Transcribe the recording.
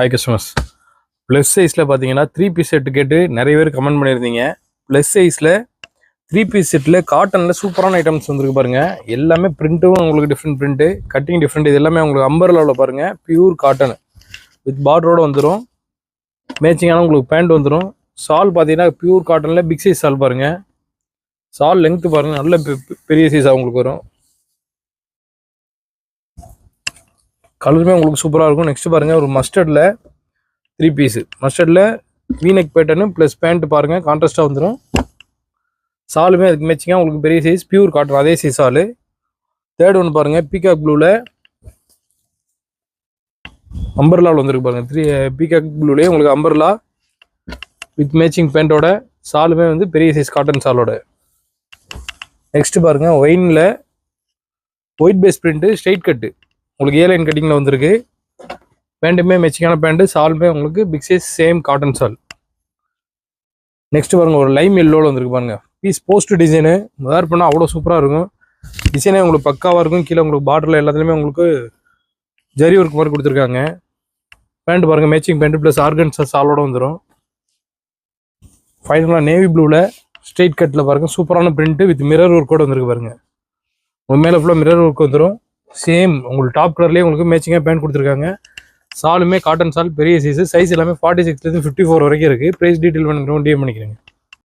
Hi customers. Plus சைஸில் பார்த்தீங்கன்னா 3 piece set கேட்டு நிறைய பேர் கமெண்ட் பண்ணியிருந்தீங்க. ப்ளஸ் சைஸில் 3 பீஸ் செட்டில் காட்டனில் சூப்பரான ஐட்டம்ஸ் வந்துருக்கு பாருங்கள். எல்லாமே பிரிண்ட்டும் உங்களுக்கு டிஃப்ரெண்ட் பிரிண்ட்டு, கட்டிங் டிஃப்ரெண்ட். இது எல்லாமே உங்களுக்கு அம்பர்லாவில் பாருங்கள், பியூர் காட்டன் வித் பார்டரோடு வந்துடும். மேட்சிங்கான உங்களுக்கு பேண்ட் வந்துடும். சால் பார்த்தீங்கன்னா பியூர் காட்டனில் பிக் சைஸ் சால் பாருங்கள். சால் லெங்க்த்து பாருங்கள், நல்ல பெரிய சைஸாக உங்களுக்கு வரும். கலருமே உங்களுக்கு சூப்பராக இருக்கும். நெக்ஸ்ட் பாருங்கள், ஒரு மஸ்டர்டில் 3 piece. மஸ்டர்டில் V-neck pattern plus pant பாருங்கள், கான்ட்ராஸ்ட்டாக வந்துடும். சாலுமே அதுக்கு மேட்சிங்காக உங்களுக்கு பெரிய சைஸ் பியூர் காட்டன், அதே சைஸ் சாலு. தேர்ட் ஒன்று பாருங்கள், பீகாக் ப்ளூவில் அம்பர்லாவில் வந்துருக்கு பாருங்கள். பீகாக் ப்ளூலேயே உங்களுக்கு அம்பர்லா வித் மேட்சிங் பேண்ட்டோட, சாலுமே வந்து பெரிய சைஸ் காட்டன் சாலோட. நெக்ஸ்ட் பாருங்கள், ஒயினில் white base print straight cut உங்களுக்கு ஏலைன் கட்டிங்கில் வந்திருக்கு. பேண்ட்டுமே மேட்சிங்கான பேண்ட்டு, சாலுமே உங்களுக்கு big size same cotton shawl. Next பாருங்கள், ஒரு லைம் எல்லோவில் வந்துருக்கு பாருங்கள். பீஸ் போஸ்ட் டிசைனு வேர் பண்ணால் அவ்வளோ சூப்பராக இருக்கும். டிசைனே உங்களுக்கு பக்காவாக இருக்கும். கீழே உங்களுக்கு பார்டரில் எல்லாத்துலேயுமே உங்களுக்கு ஜரி ஒர்க் மாதிரி கொடுத்துருக்காங்க. பேண்ட் பாருங்கள், மேட்சிங் பேண்ட்டு ப்ளஸ் ஆர்கன்ஸா சாலோட வந்துடும். ஃபைனலாக நேவி ப்ளூவில் ஸ்ட்ரெயிட் கட்டில் பாருங்கள், சூப்பரான பிரிண்ட்டு வித் மிரர் ஒர்க்கோடு வந்துருக்கு பாருங்கள். உங்கள் மேலே ஃபுல்லாக மிரர் ஒர்க் வந்துடும். சேம் உங்களுக்கு டாப் கலர்லேயே உங்களுக்கு மேட்சிங்காக பேண்ட் கொடுத்துருக்காங்க. சாலுமே காட்டன் சால், பெரிய சைஸ் எல்லாமே 46 54 வரைக்கும் இருக்குது. ப்ரைஸ் டீட்டெயில் பண்ணுறோம், டிஎம் பண்ணிக்கிறேங்க.